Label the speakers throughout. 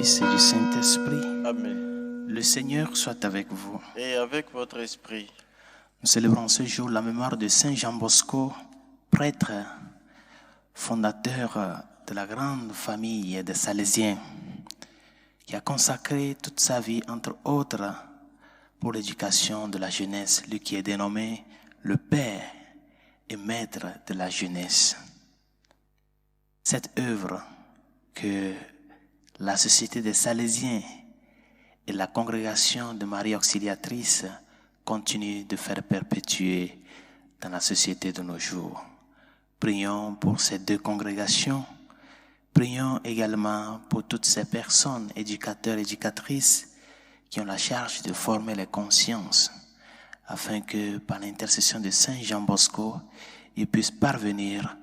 Speaker 1: Fils et du Saint-Esprit.
Speaker 2: Amen.
Speaker 1: Le Seigneur soit avec vous.
Speaker 2: Et avec votre esprit.
Speaker 1: Nous célébrons ce jour la mémoire de Saint Jean Bosco, prêtre, fondateur de la grande famille des Salésiens, qui a consacré toute sa vie, entre autres, pour l'éducation de la jeunesse, lui qui est dénommé le Père et Maître de la jeunesse. Cette œuvre que la Société des Salésiens et la Congrégation de Marie Auxiliatrice continuent de faire perpétuer dans la société de nos jours. Prions pour ces deux congrégations. Prions également pour toutes ces personnes, éducateurs, éducatrices, qui ont la charge de former les consciences, afin que, par l'intercession de Saint Jean Bosco, ils puissent parvenir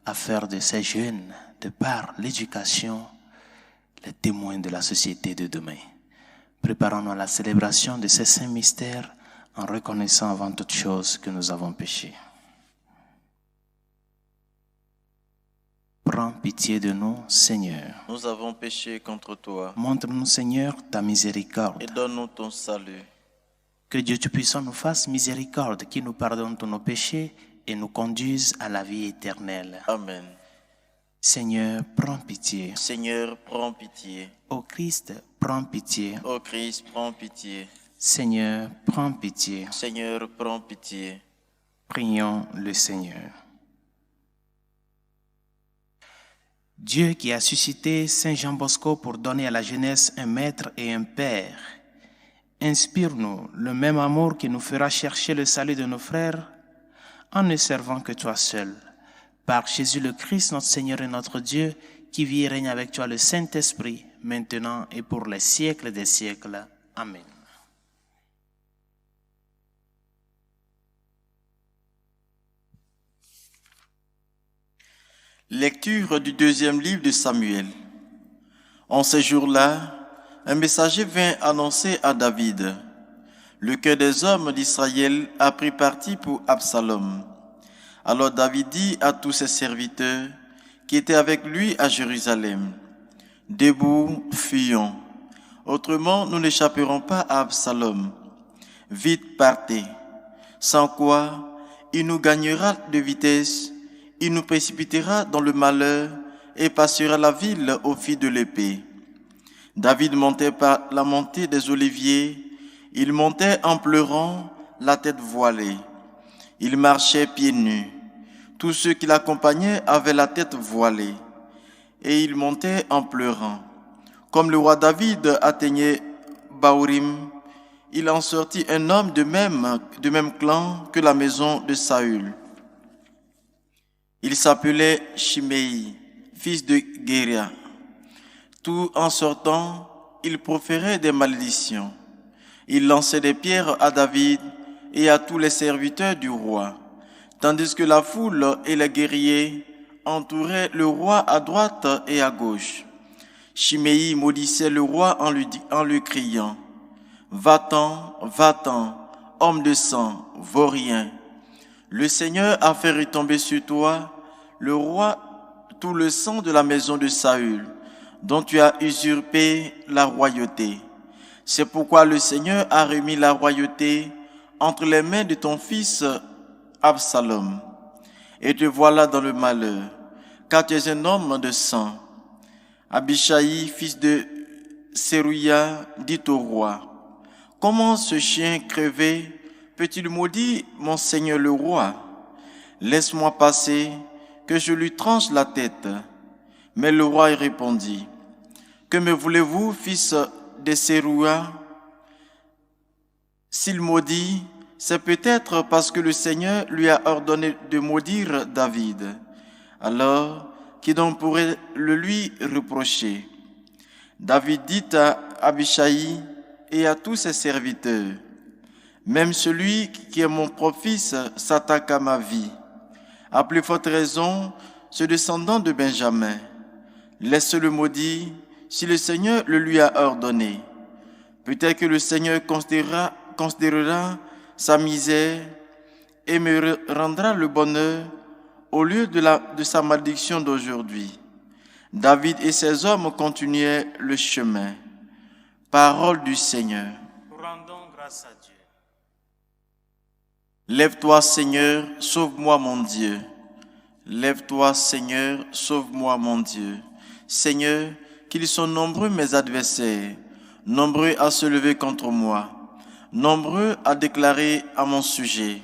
Speaker 1: à faire de ces jeunes, de par l'éducation, les témoins de la société de demain. Préparons-nous à la célébration de ces saints mystères en reconnaissant avant toute chose que nous avons péché. Prends pitié de nous, Seigneur.
Speaker 2: Nous avons péché contre toi.
Speaker 1: Montre-nous, Seigneur, ta miséricorde.
Speaker 2: Et donne-nous ton salut.
Speaker 1: Que Dieu Tout-Puissant nous fasse miséricorde, qui nous pardonne tous nos péchés et nous conduise à la vie éternelle.
Speaker 2: Amen.
Speaker 1: Seigneur, prends pitié.
Speaker 2: Seigneur, prends pitié.
Speaker 1: Ô Christ, prends pitié.
Speaker 2: Ô Christ, prends pitié.
Speaker 1: Seigneur, prends pitié.
Speaker 2: Seigneur, prends pitié.
Speaker 1: Prions le Seigneur. Dieu qui a suscité Saint Jean Bosco pour donner à la jeunesse un maître et un père, inspire-nous le même amour qui nous fera chercher le salut de nos frères en ne servant que toi seul. Par Jésus le Christ, notre Seigneur et notre Dieu, qui vit et règne avec toi le Saint-Esprit, maintenant et pour les siècles des siècles. Amen.
Speaker 2: Lecture du deuxième livre de Samuel. En ces jours-là, un messager vint annoncer à David: le cœur des hommes d'Israël a pris parti pour Absalom. Alors David dit à tous ses serviteurs qui étaient avec lui à Jérusalem: debout, fuyons. Autrement, nous n'échapperons pas à Absalom. Vite, partez. Sans quoi, il nous gagnera de vitesse. Il nous précipitera dans le malheur et passera la ville au fil de l'épée. David montait par la montée des oliviers. Il montait en pleurant, la tête voilée. Il marchait pieds nus. Tous ceux qui l'accompagnaient avaient la tête voilée. Et il montait en pleurant. Comme le roi David atteignait Bahurim, il en sortit un homme de même clan que la maison de Saül. Il s'appelait Shimei, fils de Guéria. Tout en sortant, il proférait des malédictions. Il lançait des pierres à David et à tous les serviteurs du roi, tandis que la foule et les guerriers entouraient le roi à droite et à gauche. Shimei maudissait le roi en lui criant: Va-t'en, va-t'en, homme de sang, vaurien. Le Seigneur a fait retomber sur toi, le roi, tout le sang de la maison de Saül, dont tu as usurpé la royauté. C'est pourquoi le Seigneur a remis la royauté entre les mains de ton fils Absalom. Et te voilà dans le malheur, car tu es un homme de sang. Abishai, fils de Séruya, dit au roi: Comment ce chien crevé peut-il maudire mon Seigneur le roi? Laisse-moi passer, que je lui tranche la tête. Mais le roi répondit: Que me voulez-vous, fils de Séruya? S'il maudit, c'est peut-être parce que le Seigneur lui a ordonné de maudire David. Alors, qui donc pourrait le lui reprocher? David dit à Abishai et à tous ses serviteurs: Même celui qui est mon propre fils s'attaque à ma vie. À plus forte raison, ce descendant de Benjamin. Laisse-le maudire si le Seigneur le lui a ordonné. Peut-être que le Seigneur considérera sa misère et me rendra le bonheur au lieu de sa malédiction d'aujourd'hui. David et ses hommes continuaient le chemin. Parole du Seigneur.
Speaker 1: Rendons grâce à Dieu.
Speaker 2: Lève-toi, Seigneur, sauve-moi, mon Dieu. Lève-toi, Seigneur, sauve-moi, mon Dieu. Seigneur, qu'ils sont nombreux mes adversaires, nombreux à se lever contre moi, nombreux à déclarer à mon sujet.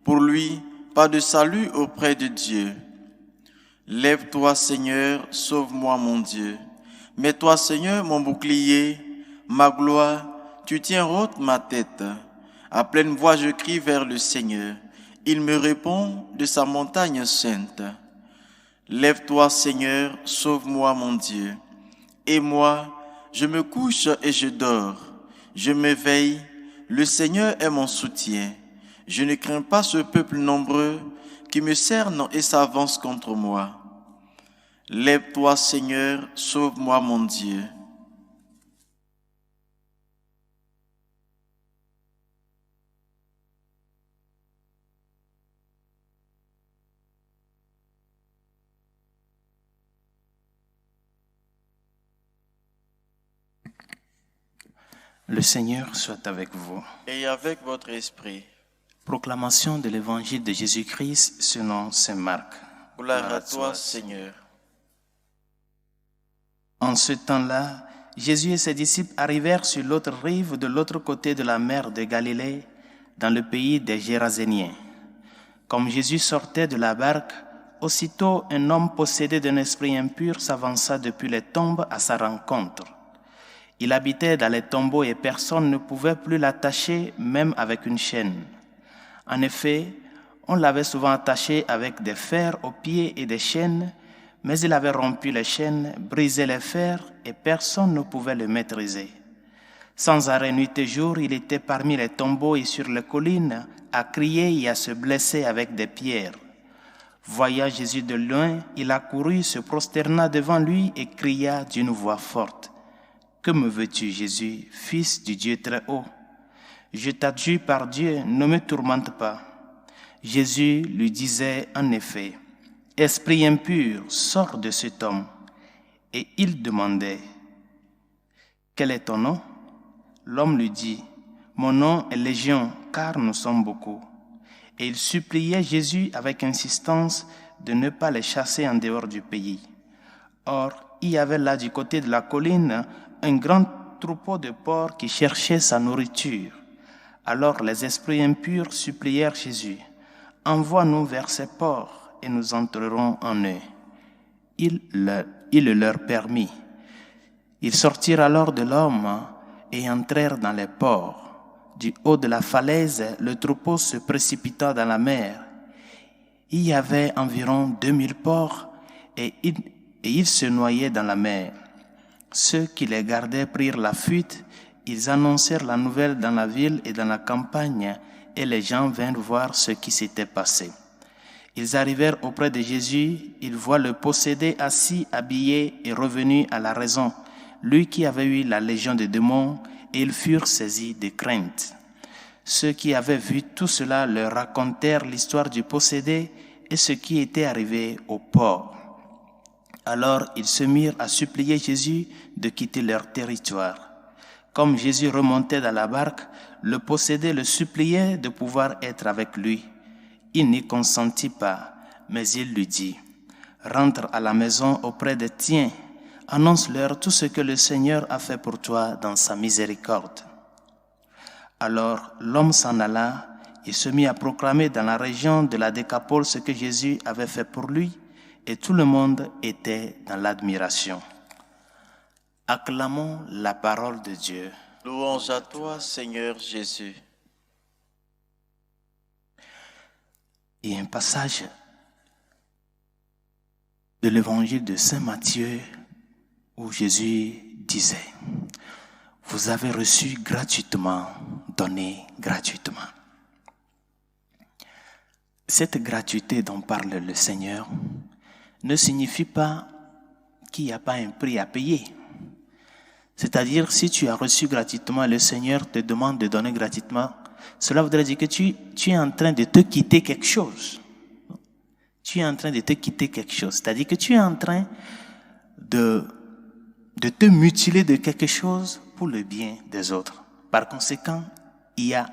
Speaker 2: Pour lui, pas de salut auprès de Dieu. Lève-toi, Seigneur, sauve-moi, mon Dieu. Mets-toi, Seigneur, mon bouclier, ma gloire, tu tiens haute ma tête. À pleine voix, je crie vers le Seigneur. Il me répond de sa montagne sainte. Lève-toi, Seigneur, sauve-moi, mon Dieu. Et moi, je me couche et je dors. Je m'éveille, le Seigneur est mon soutien. Je ne crains pas ce peuple nombreux qui me cerne et s'avance contre moi. Lève-toi, Seigneur, sauve-moi, mon Dieu.
Speaker 1: Le Seigneur soit avec vous.
Speaker 2: Et avec votre esprit.
Speaker 1: Proclamation de l'Évangile de Jésus-Christ selon saint Marc.
Speaker 2: Gloire à toi, Seigneur.
Speaker 1: En ce temps-là, Jésus et ses disciples arrivèrent sur l'autre rive de l'autre côté de la mer de Galilée, dans le pays des Géraséniens. Comme Jésus sortait de la barque, aussitôt un homme possédé d'un esprit impur s'avança depuis les tombes à sa rencontre. Il habitait dans les tombeaux et personne ne pouvait plus l'attacher, même avec une chaîne. En effet, on l'avait souvent attaché avec des fers aux pieds et des chaînes, mais il avait rompu les chaînes, brisé les fers et personne ne pouvait le maîtriser. Sans arrêt nuit et jour, il était parmi les tombeaux et sur les collines à crier et à se blesser avec des pierres. Voyant Jésus de loin, il accourut, se prosterna devant lui et cria d'une voix forte. « Que me veux-tu, Jésus, fils du Dieu très haut? Je t'adjure par Dieu, ne me tourmente pas. » Jésus lui disait en effet, « Esprit impur, sors de cet homme. » Et il demandait, « Quel est ton nom? » L'homme lui dit, « Mon nom est Légion, car nous sommes beaucoup. » Et il suppliait Jésus avec insistance de ne pas les chasser en dehors du pays. Or, il y avait là du côté de la colline un grand troupeau de porcs qui cherchait sa nourriture. Alors les esprits impurs supplièrent Jésus, « Envoie-nous vers ces porcs et nous entrerons en eux. » Il le leur permit. Ils sortirent alors de l'homme et entrèrent dans les porcs. Du haut de la falaise, le troupeau se précipita dans la mer. Il y avait environ 2000 porcs et ils se noyaient dans la mer. Ceux qui les gardaient prirent la fuite, ils annoncèrent la nouvelle dans la ville et dans la campagne, et les gens vinrent voir ce qui s'était passé. Ils arrivèrent auprès de Jésus, ils voient le possédé assis, habillé et revenu à la raison, lui qui avait eu la légion de démons, et ils furent saisis de crainte. Ceux qui avaient vu tout cela leur racontèrent l'histoire du possédé et ce qui était arrivé au porc. Alors ils se mirent à supplier Jésus de quitter leur territoire. Comme Jésus remontait dans la barque, le possédé le suppliait de pouvoir être avec lui. Il n'y consentit pas, mais il lui dit, « Rentre à la maison auprès des tiens, annonce-leur tout ce que le Seigneur a fait pour toi dans sa miséricorde. » Alors l'homme s'en alla et se mit à proclamer dans la région de la Décapole ce que Jésus avait fait pour lui, et tout le monde était dans l'admiration. Acclamons la parole de Dieu.
Speaker 2: Louange à toi, Seigneur Jésus.
Speaker 1: Il y a un passage de l'évangile de Saint Matthieu où Jésus disait, « Vous avez reçu gratuitement, donné gratuitement. » Cette gratuité dont parle le Seigneur ne signifie pas qu'il n'y a pas un prix à payer. C'est-à-dire, si tu as reçu gratuitement, le Seigneur te demande de donner gratuitement, cela voudrait dire que tu es en train de te quitter quelque chose. Tu es en train de te quitter quelque chose. C'est-à-dire que tu es en train de te mutiler de quelque chose pour le bien des autres. Par conséquent, il y a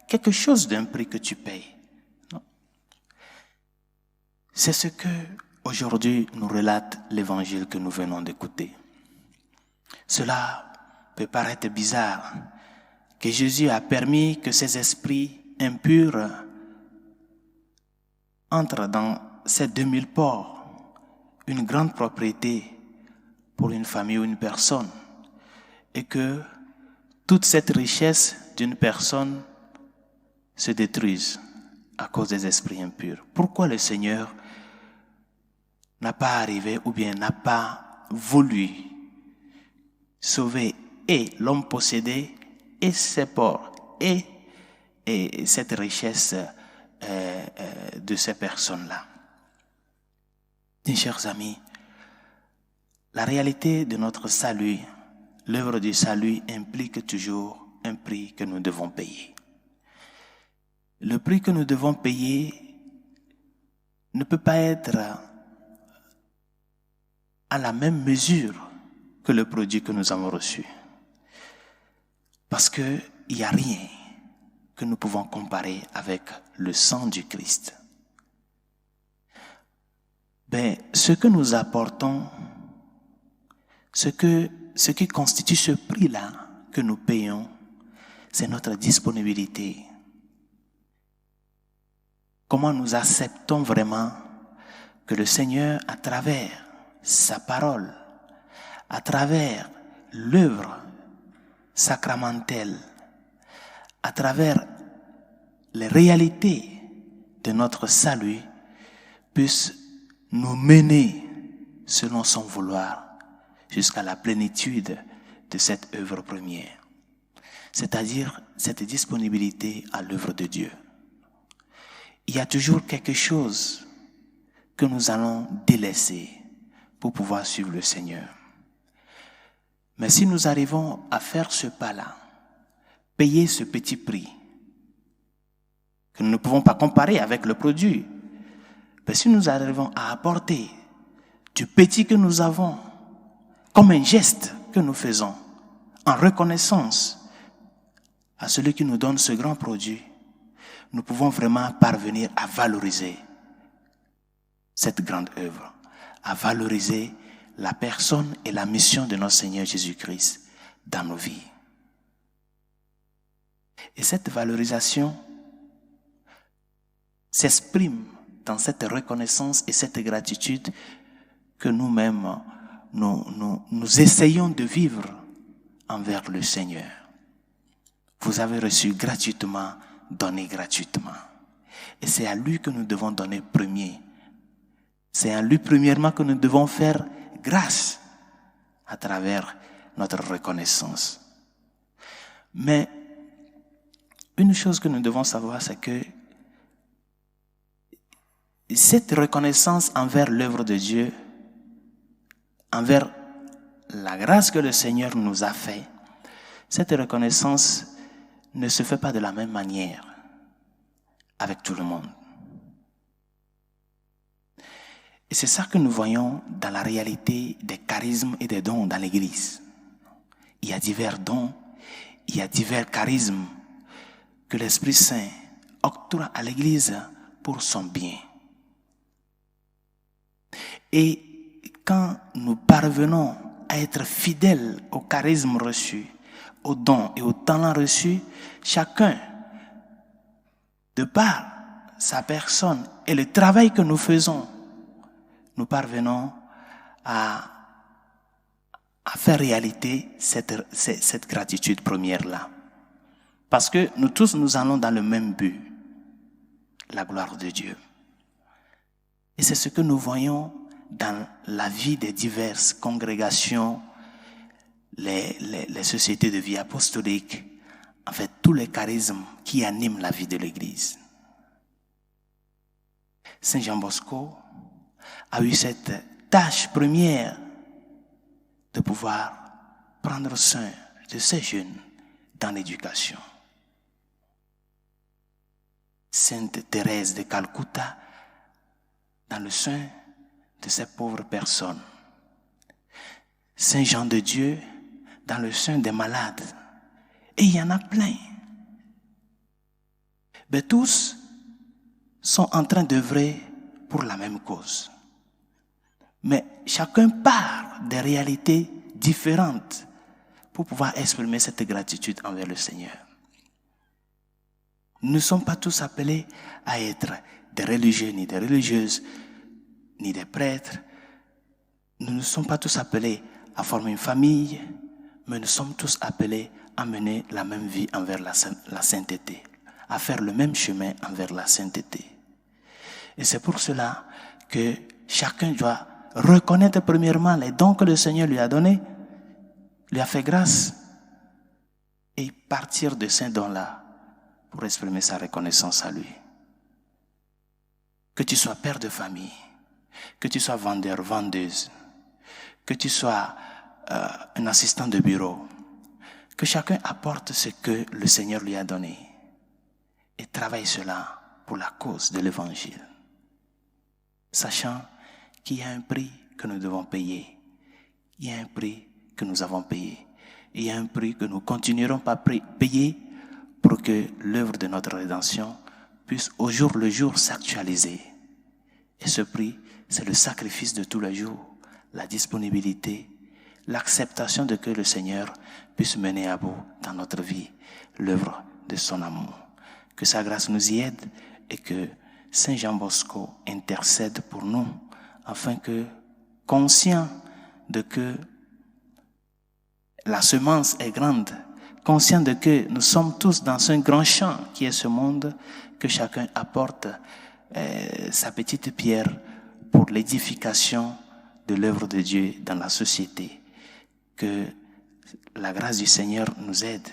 Speaker 1: quelque chose d'un prix que tu payes. Non? C'est ce que aujourd'hui nous relate l'évangile que nous venons d'écouter. Cela peut paraître bizarre, que Jésus a permis que ces esprits impurs entrent dans ces 2000 porcs, une grande propriété pour une famille ou une personne, et que toute cette richesse d'une personne se détruise à cause des esprits impurs. Pourquoi le Seigneur n'a pas arrivé ou bien n'a pas voulu sauver et l'homme possédé et ses porcs et cette richesse de ces personnes-là? Mes chers amis, la réalité de notre salut, l'œuvre du salut implique toujours un prix que nous devons payer. Le prix que nous devons payer ne peut pas être à la même mesure que le produit que nous avons reçu. Parce qu'il n'y a rien que nous pouvons comparer avec le sang du Christ. Ce que nous apportons, ce qui constitue ce prix-là que nous payons, c'est notre disponibilité. Comment nous acceptons vraiment que le Seigneur, à travers sa parole, à travers l'œuvre sacramentelle, à travers les réalités de notre salut, puisse nous mener selon son vouloir jusqu'à la plénitude de cette œuvre première, c'est-à-dire cette disponibilité à l'œuvre de Dieu. Il y a toujours quelque chose que nous allons délaisser pour pouvoir suivre le Seigneur. Mais si nous arrivons à faire ce pas-là, payer ce petit prix, que nous ne pouvons pas comparer avec le produit, mais si nous arrivons à apporter du petit que nous avons, comme un geste que nous faisons, en reconnaissance à celui qui nous donne ce grand produit, nous pouvons vraiment parvenir à valoriser cette grande œuvre, à valoriser la personne et la mission de notre Seigneur Jésus-Christ dans nos vies. Et cette valorisation s'exprime dans cette reconnaissance et cette gratitude que nous-mêmes, nous essayons de vivre envers le Seigneur. Vous avez reçu gratuitement, donnez gratuitement. Et c'est à lui que nous devons donner premier. C'est à lui premièrement que nous devons faire grâce à travers notre reconnaissance. Mais une chose que nous devons savoir, c'est que cette reconnaissance envers l'œuvre de Dieu, envers la grâce que le Seigneur nous a faite, cette reconnaissance ne se fait pas de la même manière avec tout le monde. Et c'est ça que nous voyons dans la réalité des charismes et des dons dans l'Église. Il y a divers dons, il y a divers charismes que l'Esprit Saint octroie à l'Église pour son bien. Et quand nous parvenons à être fidèles au charisme reçu, aux dons et aux talents reçus, chacun, de par sa personne et le travail que nous faisons, nous parvenons à faire réalité cette gratitude première-là. Parce que nous tous, nous allons dans le même but, la gloire de Dieu. Et c'est ce que nous voyons dans la vie des diverses congrégations, les sociétés de vie apostolique, en fait, tous les charismes qui animent la vie de l'Église. Saint Jean Bosco a eu cette tâche première de pouvoir prendre soin de ces jeunes dans l'éducation. Sainte Thérèse de Calcutta dans le soin de ces pauvres personnes. Saint Jean de Dieu dans le sein des malades. Et il y en a plein. Mais tous sont en train d'œuvrer pour la même cause. Mais chacun part des réalités différentes pour pouvoir exprimer cette gratitude envers le Seigneur. Nous ne sommes pas tous appelés à être des religieux, ni des religieuses, ni des prêtres. Nous ne sommes pas tous appelés à former une famille, mais nous sommes tous appelés à mener la même vie envers la sainteté, à faire le même chemin envers la sainteté. Et c'est pour cela que chacun doit reconnaître premièrement les dons que le Seigneur lui a donnés, lui a fait grâce, et partir de ces dons-là pour exprimer sa reconnaissance à lui. Que tu sois père de famille, que tu sois vendeur, vendeuse, que tu sois un assistant de bureau, que chacun apporte ce que le Seigneur lui a donné et travaille cela pour la cause de l'Évangile. Sachant qu'il y a un prix que nous devons payer, il y a un prix que nous avons payé, et il y a un prix que nous continuerons à payer pour que l'œuvre de notre rédemption puisse au jour le jour s'actualiser. Et ce prix, c'est le sacrifice de tous les jours, la disponibilité, l'acceptation de que le Seigneur puisse mener à bout dans notre vie l'œuvre de son amour. Que sa grâce nous y aide et que Saint Jean Bosco intercède pour nous afin que, conscient de que la semence est grande, conscient de que nous sommes tous dans un grand champ qui est ce monde, que chacun apporte sa petite pierre pour l'édification de l'œuvre de Dieu dans la société. Que la grâce du Seigneur nous aide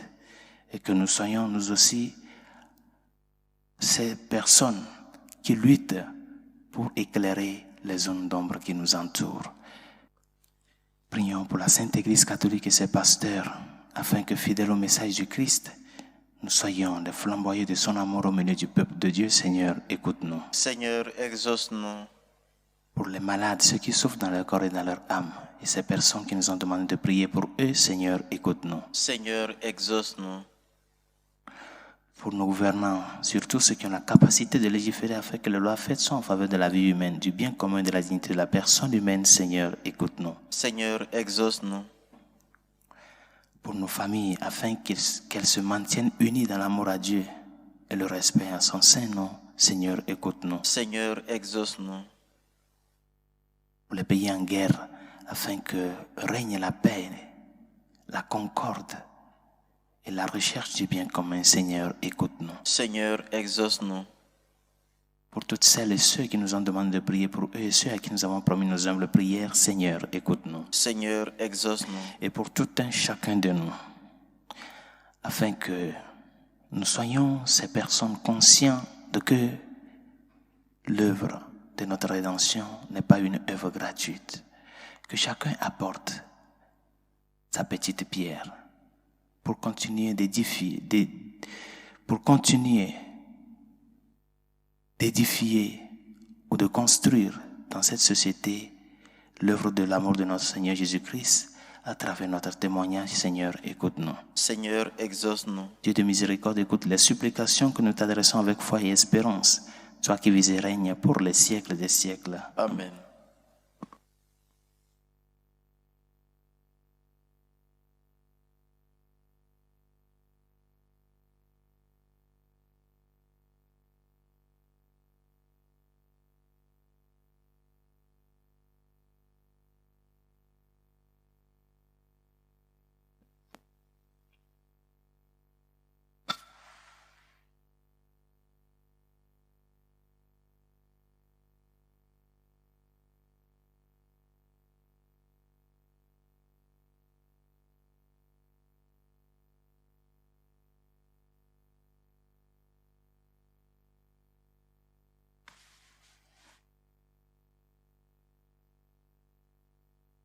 Speaker 1: et que nous soyons nous aussi ces personnes qui luttent pour éclairer les zones d'ombre qui nous entourent. Prions pour la Sainte Église catholique et ses pasteurs, afin que, fidèles au message du Christ, nous soyons les flamboyants de son amour au milieu du peuple de Dieu. Seigneur, écoute-nous.
Speaker 2: Seigneur, exauce-nous.
Speaker 1: Pour les malades, ceux qui souffrent dans leur corps et dans leur âme, et ces personnes qui nous ont demandé de prier pour eux, Seigneur, écoute-nous.
Speaker 2: Seigneur, exauce-nous.
Speaker 1: Pour nos gouvernants, surtout ceux qui ont la capacité de légiférer afin que les lois faites soient en faveur de la vie humaine, du bien commun et de la dignité de la personne humaine, Seigneur, écoute-nous.
Speaker 2: Seigneur, exauce-nous.
Speaker 1: Pour nos familles, afin qu'elles se maintiennent unies dans l'amour à Dieu et le respect à son saint nom, Seigneur, écoute-nous.
Speaker 2: Seigneur, exauce-nous.
Speaker 1: Pour les pays en guerre, afin que règne la paix, la concorde et la recherche du bien commun, Seigneur, écoute-nous.
Speaker 2: Seigneur, exauce-nous.
Speaker 1: Pour toutes celles et ceux qui nous ont demandé de prier pour eux et ceux à qui nous avons promis nos humbles prières, Seigneur, écoute-nous.
Speaker 2: Seigneur, exauce-nous.
Speaker 1: Et pour tout un chacun de nous, afin que nous soyons ces personnes conscientes de que l'œuvre de notre rédemption n'est pas une œuvre gratuite, que chacun apporte sa petite pierre pour continuer d'édifier, ou de construire dans cette société l'œuvre de l'amour de notre Seigneur Jésus-Christ à travers notre témoignage. Seigneur, écoute-nous.
Speaker 2: Seigneur, exauce-nous.
Speaker 1: Dieu de miséricorde, écoute les supplications que nous t'adressons avec foi et espérance. Toi qui vis et règnes pour les siècles des siècles.
Speaker 2: Amen.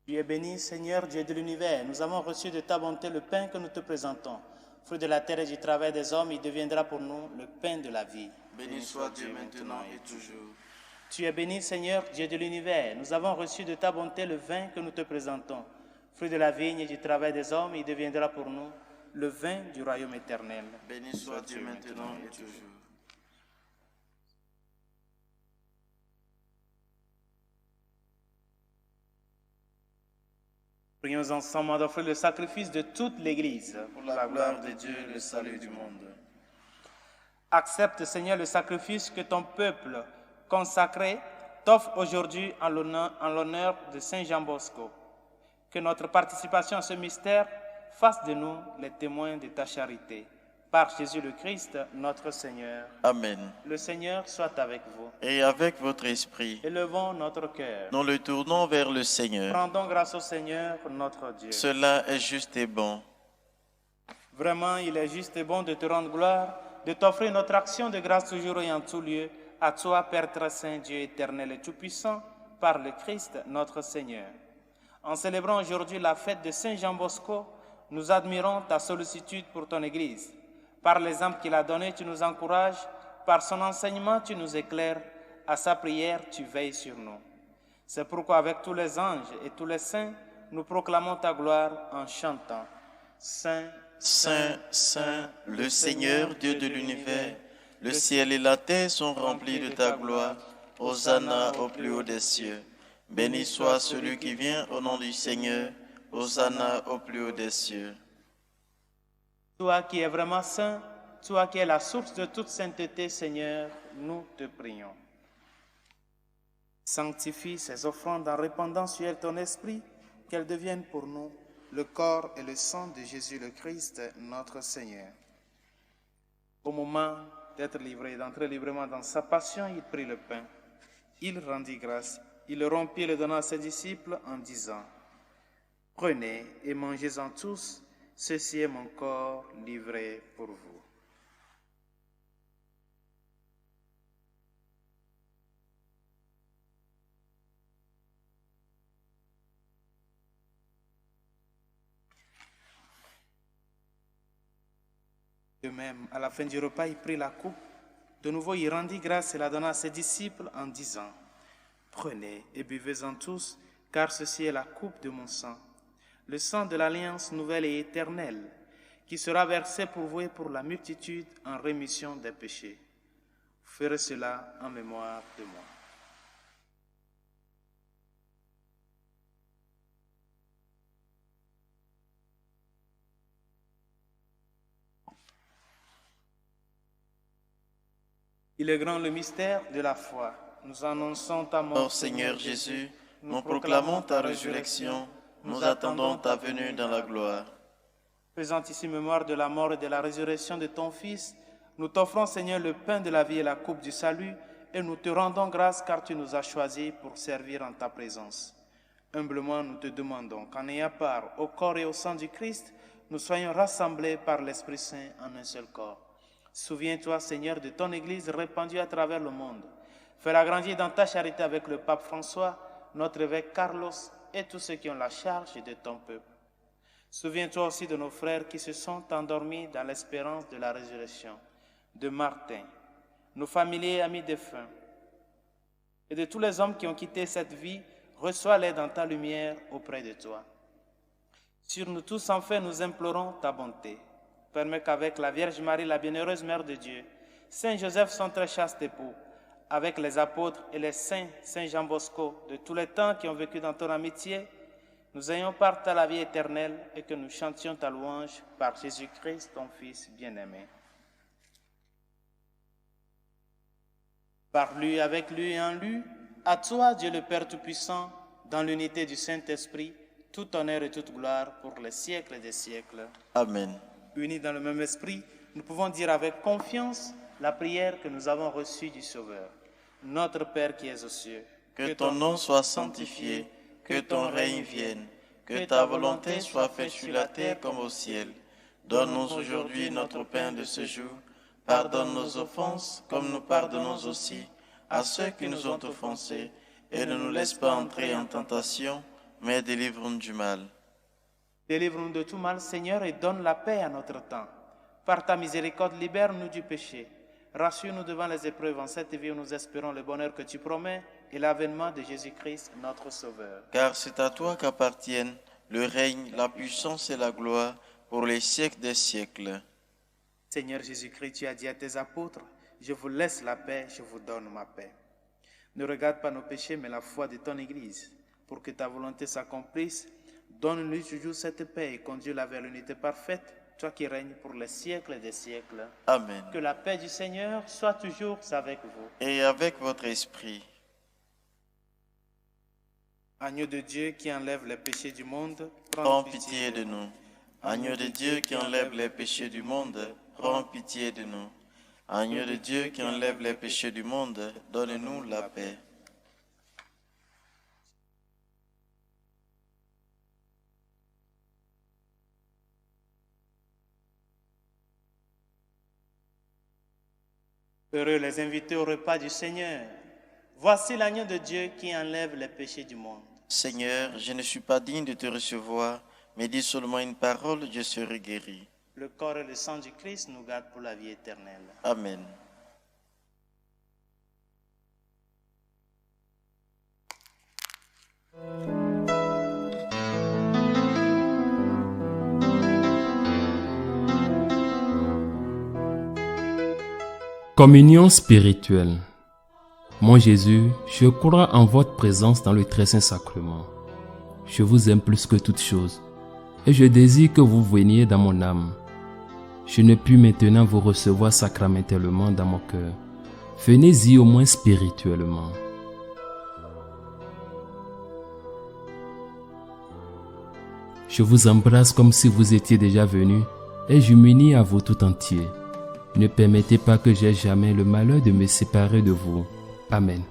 Speaker 1: Tu es béni, Seigneur, Dieu de l'univers. Nous avons reçu de ta bonté le pain que nous te présentons. Fruit de la terre et du travail des hommes, il deviendra pour nous le pain de la vie.
Speaker 2: Béni soit Dieu maintenant et toujours.
Speaker 1: Tu es béni, Seigneur, Dieu de l'univers. Nous avons reçu de ta bonté le vin que nous te présentons. Fruit de la vigne et du travail des hommes, il deviendra pour nous le vin du royaume éternel.
Speaker 2: Béni soit Dieu maintenant et toujours.
Speaker 1: Prions ensemble d'offrir le sacrifice de toute l'Église
Speaker 2: Pour la gloire de Dieu et le salut du monde.
Speaker 1: Accepte, Seigneur, le sacrifice que ton peuple consacré t'offre aujourd'hui en l'honneur de Saint Jean Bosco. Que notre participation à ce mystère fasse de nous les témoins de ta charité. Par Jésus le Christ, notre Seigneur.
Speaker 2: Amen.
Speaker 1: Le Seigneur soit avec vous.
Speaker 2: Et avec votre esprit,
Speaker 1: Élevons notre cœur.
Speaker 2: nous le tournons vers le Seigneur.
Speaker 1: Rendons grâce au Seigneur, notre Dieu.
Speaker 2: Cela est juste et bon.
Speaker 1: Vraiment, il est juste et bon de te rendre gloire, de t'offrir notre action de grâce toujours et en tout lieu, à toi, Père très saint, Dieu éternel et tout-puissant, par le Christ, notre Seigneur. En célébrant aujourd'hui la fête de Saint Jean Bosco, nous admirons ta sollicitude pour ton Église. Par l'exemple qu'il a donné, tu nous encourages, par son enseignement, tu nous éclaires, à sa prière, tu veilles sur nous. C'est pourquoi avec tous les anges et tous les saints, nous proclamons ta gloire en chantant. Saint,
Speaker 2: Saint, Saint, le Seigneur, Dieu de l'univers, le ciel et la terre sont remplis de ta gloire. Hosanna au plus haut des cieux. Béni soit celui qui vient au nom du Seigneur. Hosanna au plus haut des cieux.
Speaker 1: Toi qui es vraiment saint, toi qui es la source de toute sainteté, Seigneur, nous te prions. Sanctifie ces offrandes en répandant sur elles ton esprit, qu'elles deviennent pour nous le corps et le sang de Jésus le Christ, notre Seigneur. Au moment d'être livré, d'entrer librement dans sa passion, il prit le pain. Il rendit grâce, il le rompit et le donna à ses disciples en disant, « Prenez et mangez-en tous, ceci est mon corps livré pour vous. » De même, à la fin du repas, il prit la coupe. De nouveau, il rendit grâce et la donna à ses disciples en disant, « Prenez et buvez-en tous, car ceci est la coupe de mon sang, le sang de l'alliance nouvelle et éternelle, qui sera versé pour vous et pour la multitude en rémission des péchés. Vous ferez cela en mémoire de moi. » Il est grand le mystère de la foi. Nous annonçons ta mort,
Speaker 2: Seigneur Jésus, nous proclamons ta résurrection, nous attendons ta venue dans la gloire.
Speaker 1: Faisant ici mémoire de la mort et de la résurrection de ton Fils, nous t'offrons, Seigneur, le pain de la vie et la coupe du salut, et nous te rendons grâce car tu nous as choisis pour servir en ta présence. Humblement, nous te demandons qu'en ayant part au corps et au sang du Christ, nous soyons rassemblés par l'Esprit Saint en un seul corps. Souviens-toi, Seigneur, de ton Église répandue à travers le monde. Fais-la grandir dans ta charité avec le pape François, notre évêque Carlos et tous ceux qui ont la charge de ton peuple. Souviens-toi aussi de nos frères qui se sont endormis dans l'espérance de la résurrection, de Martin, nos familiers et amis défunts, et de tous les hommes qui ont quitté cette vie. Reçois-les dans ta lumière auprès de toi. Sur nous tous, enfin, nous implorons ta bonté. Permets qu'avec la Vierge Marie, la bienheureuse Mère de Dieu, Saint Joseph, son très chaste époux, avec les apôtres et les saints, Saint Jean Bosco, de tous les temps qui ont vécu dans ton amitié, nous ayons part à la vie éternelle et que nous chantions ta louange par Jésus-Christ, ton Fils bien-aimé. Par lui, avec lui et en lui, à toi, Dieu le Père Tout-Puissant, dans l'unité du Saint-Esprit, tout honneur et toute gloire pour les siècles des siècles.
Speaker 2: Amen.
Speaker 1: Unis dans le même esprit, nous pouvons dire avec confiance la prière que nous avons reçue du Sauveur. Notre Père qui es aux cieux,
Speaker 2: que ton nom soit sanctifié, que ton règne vienne, que ta volonté soit faite sur la terre comme au ciel. Donne-nous aujourd'hui notre pain de ce jour. Pardonne nos offenses, comme nous pardonnons aussi à ceux qui nous ont offensés, et ne nous laisse pas entrer en tentation, mais délivre-nous du mal.
Speaker 1: Délivre-nous de tout mal, Seigneur, et donne la paix à notre temps. Par ta miséricorde, libère-nous du péché. Rassure-nous devant les épreuves en cette vie où nous espérons le bonheur que tu promets et l'avènement de Jésus-Christ, notre Sauveur.
Speaker 2: Car c'est à toi qu'appartiennent le règne, la puissance et la gloire pour les siècles des siècles.
Speaker 1: Seigneur Jésus-Christ, tu as dit à tes apôtres, je vous laisse la paix, je vous donne ma paix. Ne regarde pas nos péchés, mais la foi de ton Église. Pour que ta volonté s'accomplisse, donne-lui toujours cette paix et conduis-la vers l'unité parfaite, toi qui règnes pour les siècles des siècles.
Speaker 2: Amen.
Speaker 1: Que la paix du Seigneur soit toujours avec vous.
Speaker 2: Et avec votre esprit.
Speaker 1: Agneau de Dieu qui enlève les péchés du monde,
Speaker 2: Prends pitié de nous. Agneau de Dieu qui enlève les péchés du monde, prends pitié de nous. Agneau de Dieu qui enlève les péchés du monde, donne-nous la paix.
Speaker 1: Heureux les invités au repas du Seigneur. Voici l'agneau de Dieu qui enlève les péchés du monde.
Speaker 2: Seigneur, je ne suis pas digne de te recevoir, mais dis seulement une parole, je serai guéri.
Speaker 1: Le corps et le sang du Christ nous gardent pour la vie éternelle.
Speaker 2: Amen.
Speaker 3: Communion spirituelle. Mon Jésus, je crois en votre présence dans le très saint sacrement. Je vous aime plus que toute chose, et je désire que vous veniez dans mon âme. Je ne puis maintenant vous recevoir sacramentellement dans mon cœur. Venez-y au moins spirituellement. Je vous embrasse comme si vous étiez déjà venu, et je m'unis à vous tout entier. Ne permettez pas que j'aie jamais le malheur de me séparer de vous. Amen.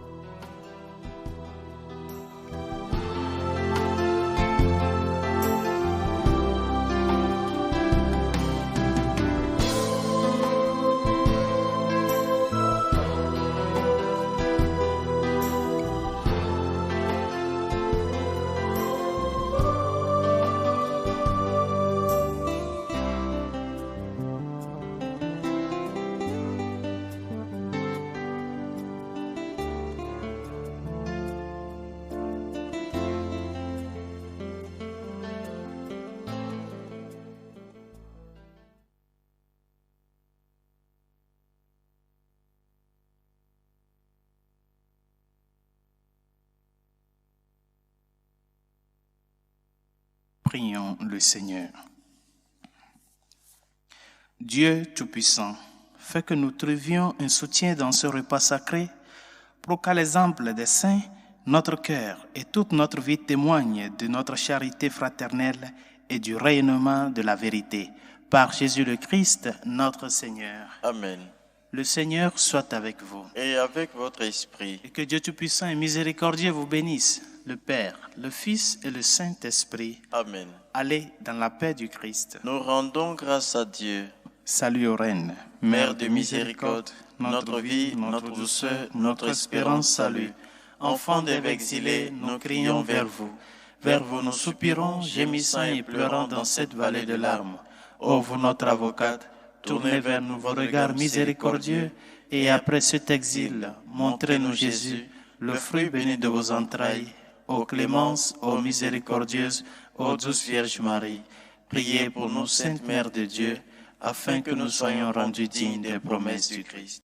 Speaker 1: Prions le Seigneur. Dieu Tout-Puissant, fais que nous trouvions un soutien dans ce repas sacré pour qu'à l'exemple des saints, notre cœur et toute notre vie témoignent de notre charité fraternelle et du rayonnement de la vérité. Par Jésus le Christ, notre Seigneur.
Speaker 2: Amen.
Speaker 1: Le Seigneur soit avec vous.
Speaker 2: Et avec votre esprit.
Speaker 1: Et que Dieu Tout-Puissant et miséricordieux vous bénisse, le Père, le Fils et le Saint-Esprit.
Speaker 2: Amen.
Speaker 1: Allez dans la paix du Christ.
Speaker 2: Nous rendons grâce à Dieu.
Speaker 1: Salut aux reines,
Speaker 2: Mère de miséricorde, notre vie, notre douceur, notre espérance, salut. Enfants des exilés, nous crions vers vous. Vers vous nous soupirons, gémissant et pleurant dans cette vallée de larmes. Ô vous notre avocate, tournez vers nous vos regards miséricordieux, et après cet exil, montrez-nous Jésus, le fruit béni de vos entrailles. Ô clémence, ô miséricordieuse, ô douce Vierge Marie, priez pour nous, Sainte Mère de Dieu, afin que nous soyons rendus dignes des promesses du Christ.